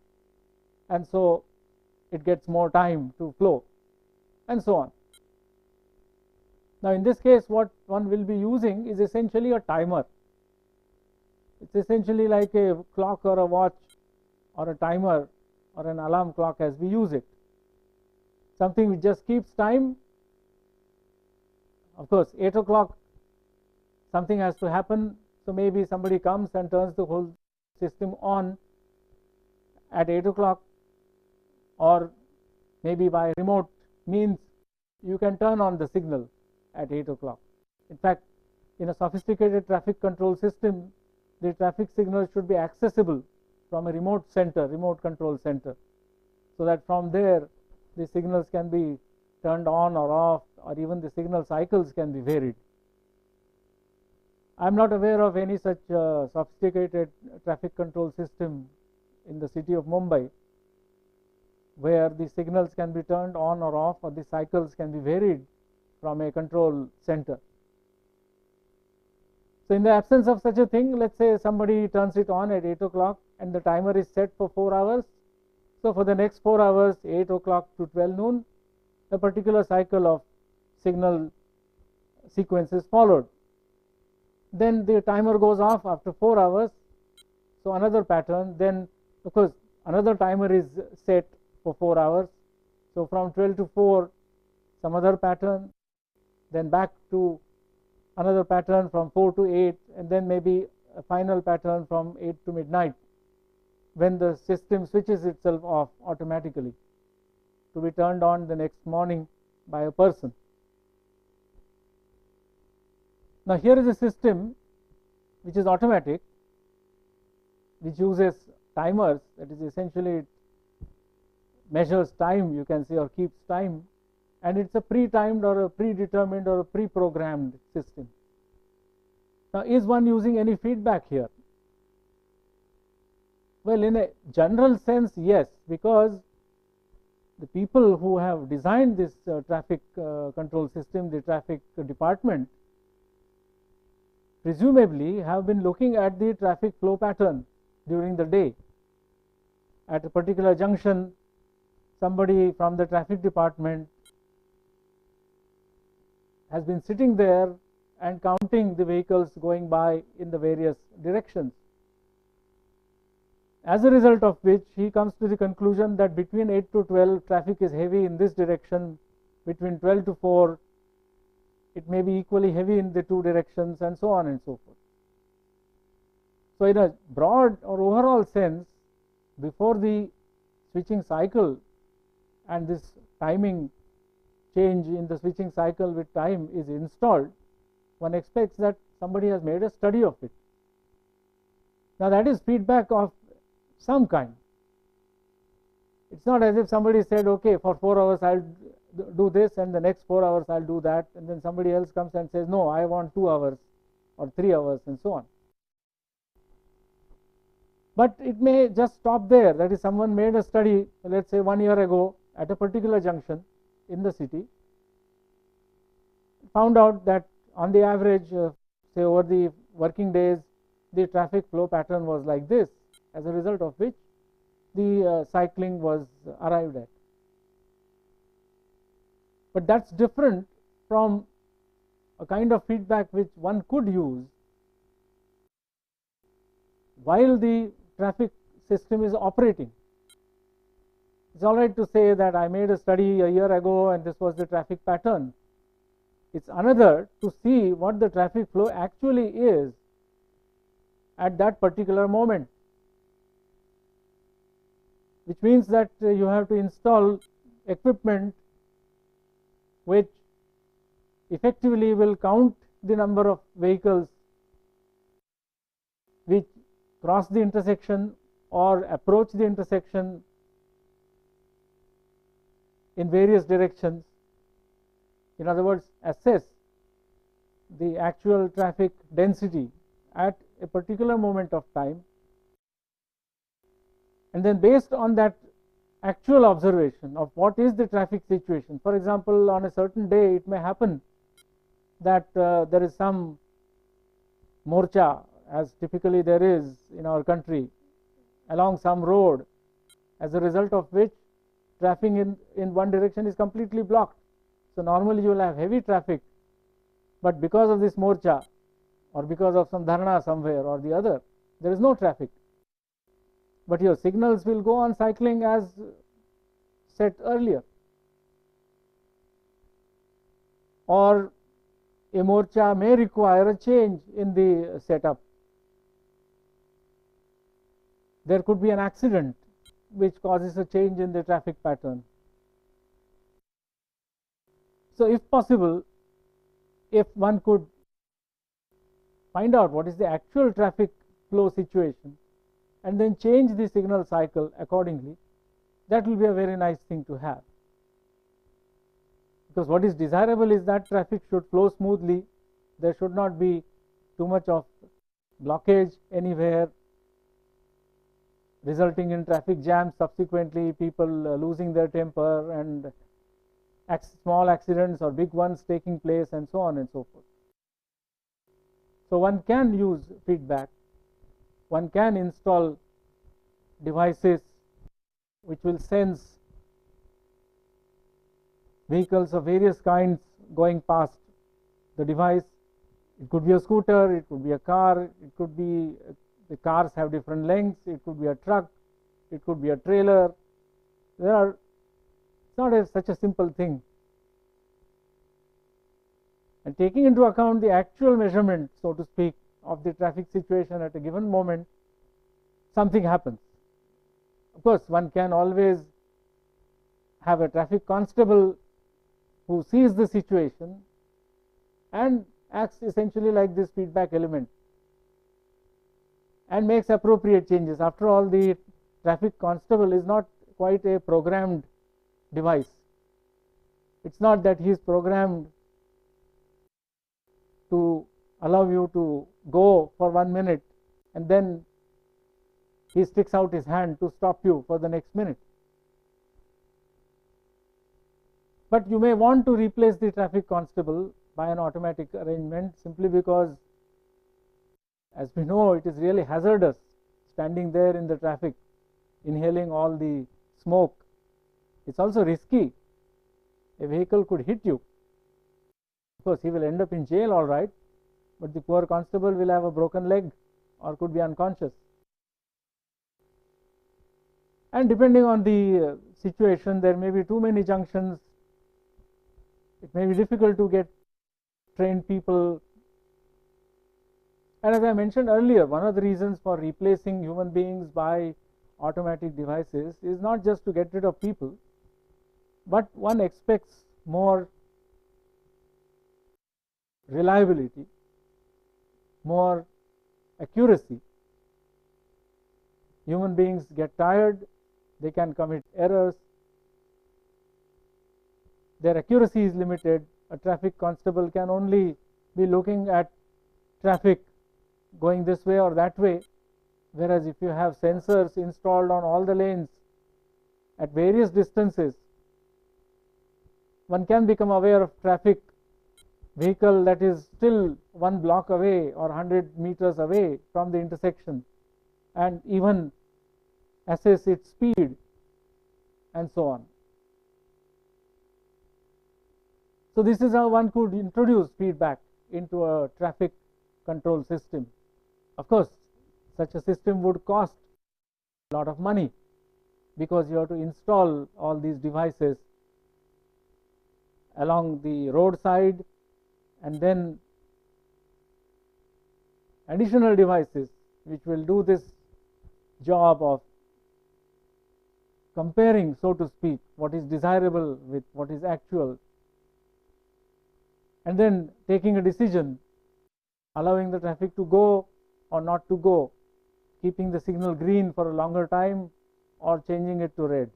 and so it gets more time to flow, and so on. Now, in this case, what one will be using is essentially a timer. It's essentially like a clock or a watch or a timer or an alarm clock as we use it. Something which just keeps time. Of course, 8 o'clock, something has to happen. So maybe somebody comes and turns the whole system on at 8 o'clock, or maybe by remote means you can turn on the signal at 8 o'clock. In fact, in a sophisticated traffic control system, the traffic signal should be accessible from a remote control center, so that from there the signals can be turned on or off, or even the signal cycles can be varied. I am not aware of any such sophisticated traffic control system in the city of Mumbai where the signals can be turned on or off, or the cycles can be varied from a control center. So in the absence of such a thing, let's say somebody turns it on at 8 o'clock and the timer is set for 4 hours. So for the next 4 hours, 8 o'clock to 12 noon, a particular cycle of signal sequence is followed. Then the timer goes off after 4 hours, so another pattern. Then of course another timer is set for 4 hours. So from 12 to 4, some other pattern, then back to another pattern from 4 to 8, and then maybe a final pattern from 8 to midnight, when the system switches itself off automatically to be turned on the next morning by a person. Now here is a system which is automatic, which uses timers, that is essentially it measures time, you can say, or keeps time, and it's a pre-timed or a predetermined or a pre-programmed system. Now is one using any feedback here? Well, in a general sense, yes, because the people who have designed this traffic control system, the traffic department, presumably have been looking at the traffic flow pattern during the day. At a particular junction, somebody from the traffic department has been sitting there and counting the vehicles going by in the various directions. As a result of which, he comes to the conclusion that between 8 to 12 traffic is heavy in this direction, between 12 to 4 it may be equally heavy in the two directions, and so on and so forth. So in a broad or overall sense, before the switching cycle and this timing change in the switching cycle with time is installed, one expects that somebody has made a study of it. Now that is feedback of some kind. It's not as if somebody said, okay, for 4 hours I'll do this and the next 4 hours I'll do that, and then somebody else comes and says, no, I want 2 hours or 3 hours and so on. But it may just stop there. That is, someone made a study, let's say 1 year ago, at a particular junction in the city, found out that on the average, say over the working days, the traffic flow pattern was like this, as a result of which the cycling was arrived at. But that's different from a kind of feedback which one could use while the traffic system is operating. It's all right to say that I made a study a year ago and this was the traffic pattern. It's another to see what the traffic flow actually is at that particular moment, which means that you have to install equipment which effectively will count the number of vehicles which cross the intersection or approach the intersection in various directions. In other words, assess the actual traffic density at a particular moment of time, and then based on that actual observation of what is the traffic situation. For example, on a certain day it may happen that there is some morcha, as typically there is in our country, along some road, as a result of which traffic in one direction is completely blocked. So normally you will have heavy traffic, but because of this morcha or because of some dharna somewhere or the other, there is no traffic. But your signals will go on cycling as set earlier. Or a morcha may require a change in the setup. There could be an accident which causes a change in the traffic pattern. So if possible, if one could find out what is the actual traffic flow situation and then change the signal cycle accordingly, that will be a very nice thing to have. Because what is desirable is that traffic should flow smoothly. There should not be too much of blockage anywhere, resulting in traffic jams, subsequently people losing their temper and small accidents or big ones taking place, and so on and so forth. So one can use feedback. One can install devices which will sense vehicles of various kinds going past the device. It could be a scooter, it could be a car, it could be, the cars have different lengths, it could be a truck, it could be a trailer. It's not such a simple thing. And taking into account the actual measurement, so to speak, of the traffic situation at a given moment, something happens. Of course, one can always have a traffic constable who sees the situation and acts essentially like this feedback element and makes appropriate changes. After all, the traffic constable is not quite a programmed device. It's not that he is programmed to allow you to go for 1 minute and then he sticks out his hand to stop you for the next minute. But you may want to replace the traffic constable by an automatic arrangement simply because, as we know, it is really hazardous standing there in the traffic, inhaling all the smoke. It's also risky. A vehicle could hit you. Of course, he will end up in jail, all right, but the poor constable will have a broken leg or could be unconscious. And depending on the situation, there may be too many junctions. It may be difficult to get trained people. And as I mentioned earlier, one of the reasons for replacing human beings by automatic devices is not just to get rid of people, but one expects more reliability, more accuracy. Human beings get tired, they can commit errors, their accuracy is limited. A traffic constable can only be looking at traffic going this way or that way, whereas if you have sensors installed on all the lanes at various distances, one can become aware of traffic vehicle that is still 1 block away or 100 meters away from the intersection and even assess its speed and so on. So this is how one could introduce feedback into a traffic control system. Of course, such a system would cost a lot of money because you have to install all these devices along the roadside and then additional devices which will do this job of comparing, so to speak, what is desirable with what is actual, and then taking a decision, allowing the traffic to go or not to go, keeping the signal green for a longer time or changing it to red.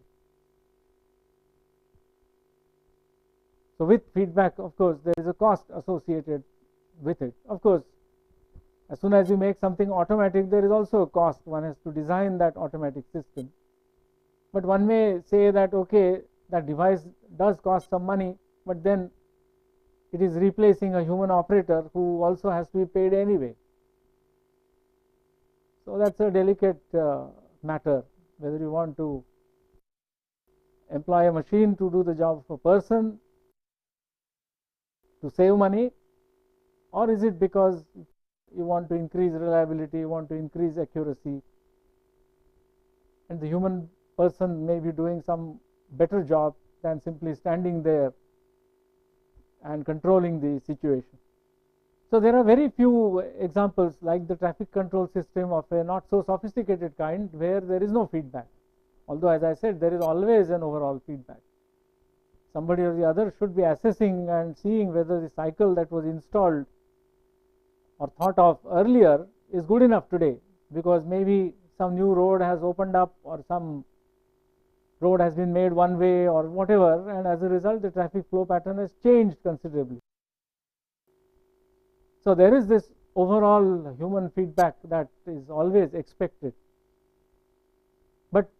So with feedback, of course, there is a cost associated with it. Of course, as soon as you make something automatic, there is also a cost. One has to design that automatic system. But one may say that, okay, that device does cost some money, but then it is replacing a human operator who also has to be paid anyway. So that's a delicate matter, whether you want to employ a machine to do the job of a person to save money, or is it because you want to increase reliability, you want to increase accuracy, and the human person may be doing some better job than simply standing there and controlling the situation. So there are very few examples like the traffic control system of a not so sophisticated kind where there is no feedback. Although, as I said, there is always an overall feedback. Somebody or the other should be assessing and seeing whether the cycle that was installed or thought of earlier is good enough today, because maybe some new road has opened up or some road has been made one way or whatever, and as a result the traffic flow pattern has changed considerably. So there is this overall human feedback that is always expected, but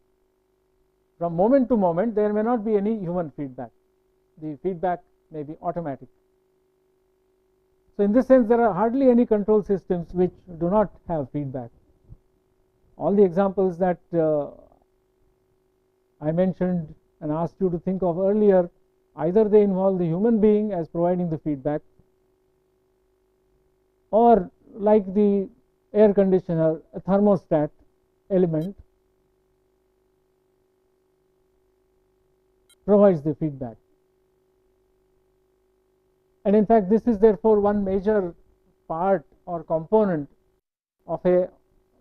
from moment to moment there may not be any human feedback. The feedback may be automatic. So in this sense, there are hardly any control systems which do not have feedback. All the examples that I mentioned and asked you to think of earlier, either they involve the human being as providing the feedback, or like the air conditioner, a thermostat element provides the feedback. And in fact, this is therefore one major part or component of a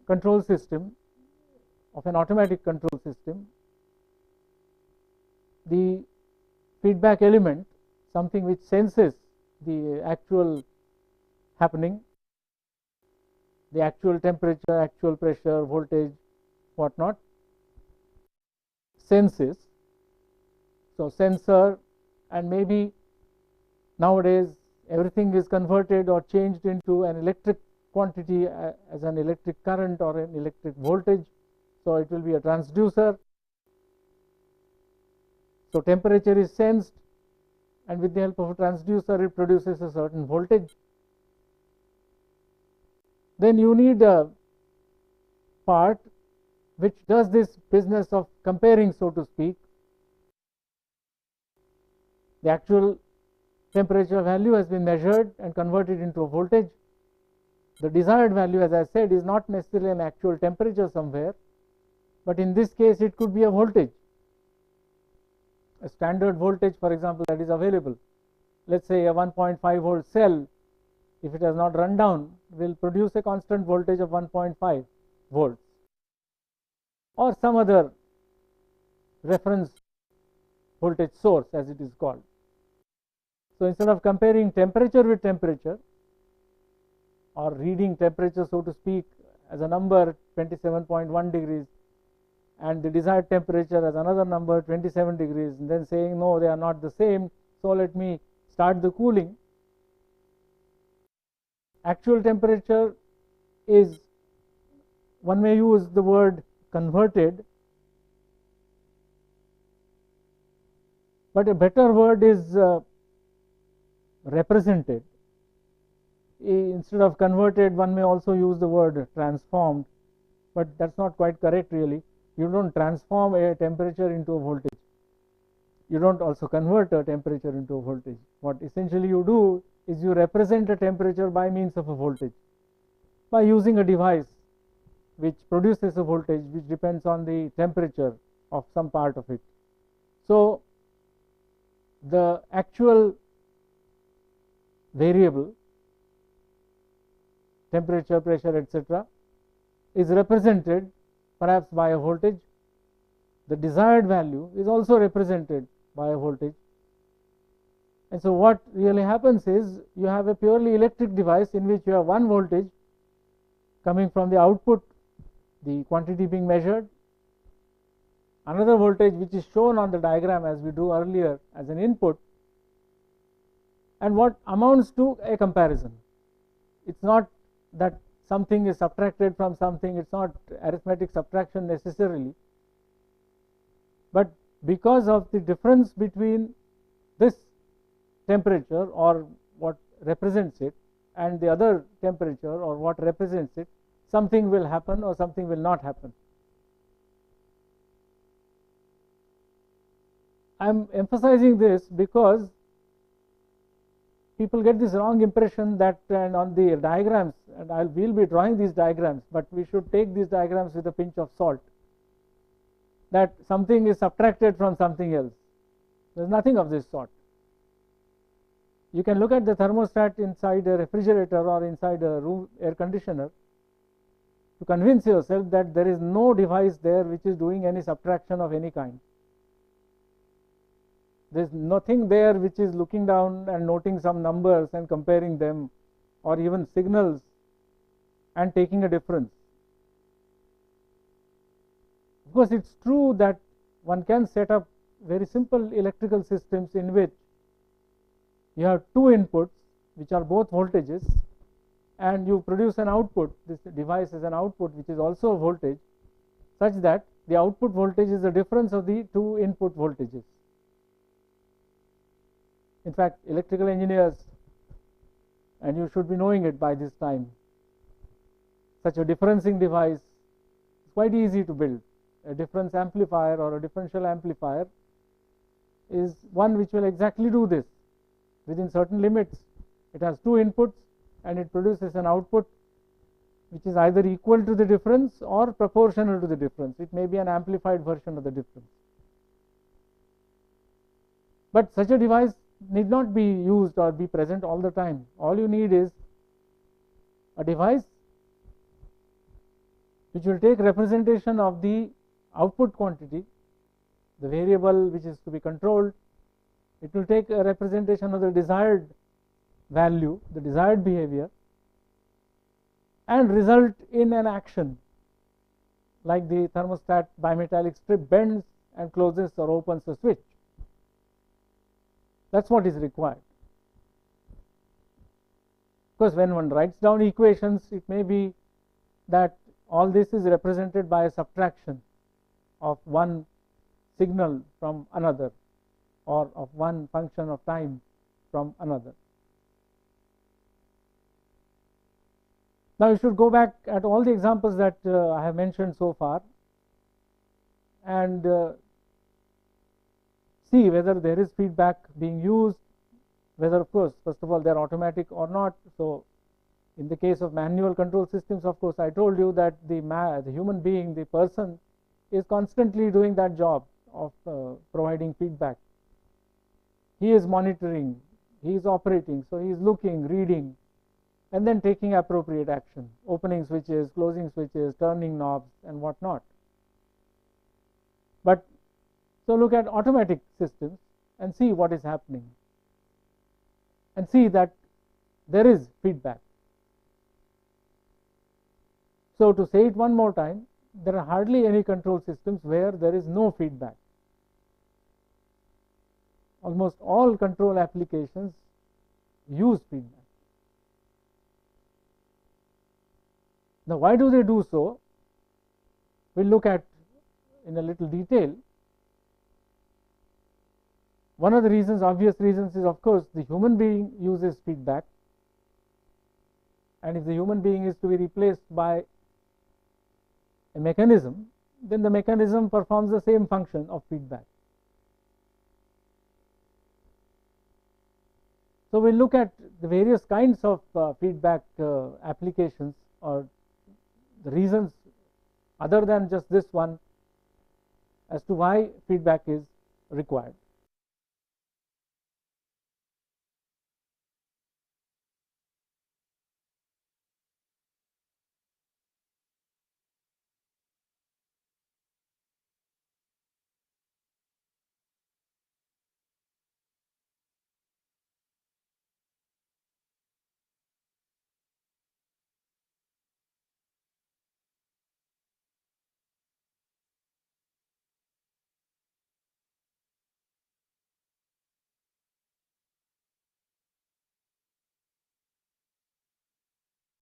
control system, of an automatic control system. The feedback element, something which senses the actual happening, the actual temperature, actual pressure, voltage, whatnot, senses. So sensor, and maybe nowadays everything is converted or changed into an electric quantity as an electric current or an electric voltage. So it will be a transducer. So temperature is sensed, and with the help of a transducer it produces a certain voltage. Then you need a part which does this business of comparing, so to speak, the actual temperature value has been measured and converted into a voltage. The desired value, as I said, is not necessarily an actual temperature somewhere, but in this case it could be a voltage, a standard voltage, for example, that is available. Let's say a 1.5 volt cell, if it has not run down, will produce a constant voltage of 1.5 volts, or some other reference voltage source, as it is called. So instead of comparing temperature with temperature, or reading temperature, so to speak, as a number 27.1 degrees and the desired temperature as another number 27 degrees, and then saying no, they are not the same, so let me start the cooling. Actual temperature is, one may use the word converted, but a better word is represented. Instead of converted, one may also use the word transformed, but that's not quite correct really. You don't transform a temperature into a voltage. You don't also convert a temperature into a voltage. What essentially you do is you represent a temperature by means of a voltage, by using a device which produces a voltage which depends on the temperature of some part of it. So the actual variable, temperature, pressure, etc., is represented perhaps by a voltage. The desired value is also represented by a voltage. And so what really happens is you have a purely electric device in which you have one voltage coming from the output, the quantity being measured, another voltage which is shown on the diagram as we do earlier as an input, and what amounts to a comparison. It's not that something is subtracted from something, it's not arithmetic subtraction necessarily, but because of the difference between this temperature or what represents it and the other temperature or what represents it, something will happen or something will not happen. I am emphasizing this because people get this wrong impression that, and on the diagrams, and we'll be drawing these diagrams, but we should take these diagrams with a pinch of salt, that something is subtracted from something else. There's nothing of this sort. You can look at the thermostat inside a refrigerator or inside a room air conditioner to convince yourself that there is no device there which is doing any subtraction of any kind. There's nothing there which is looking down and noting some numbers and comparing them, or even signals and taking a difference. Of course, it's true that one can set up very simple electrical systems in which you have two inputs which are both voltages, and you produce an output. This device is an output which is also a voltage, such that the output voltage is the difference of the two input voltages. In fact, electrical engineers, and you should be knowing it by this time, such a differencing device is quite easy to build. A difference amplifier or a differential amplifier is one which will exactly do this within certain limits. It has two inputs and it produces an output which is either equal to the difference or proportional to the difference. It may be an amplified version of the difference. But such a device need not be used or be present all the time. All you need is a device which will take representation of the output quantity, the variable which is to be controlled. It will take a representation of the desired value, the desired behavior, and result in an action, like the thermostat bimetallic strip bends and closes or opens a switch. That's what is required. Because when one writes down equations, it may be that all this is represented by a subtraction of one signal from another, or of one function of time from another. Now you should go back at all the examples that I have mentioned so far and see whether there is feedback being used, whether, of course, first of all, they are automatic or not. So in the case of manual control systems, of course, I told you that the human being, the person, is constantly doing that job of providing feedback. He is monitoring, he is operating, so he is looking, reading, and then taking appropriate action, opening switches, closing switches, turning knobs, and whatnot. But so look at automatic systems and see what is happening, and see that there is feedback. So to say it one more time, there are hardly any control systems where there is no feedback. Almost all control applications use feedback. Now, why do they do so? We'll look at in a little detail. One of the reasons, obvious reasons, is of course the human being uses feedback, and if the human being is to be replaced by a mechanism, then the mechanism performs the same function of feedback. So we'll look at the various kinds of feedback applications, or the reasons other than just this one as to why feedback is required.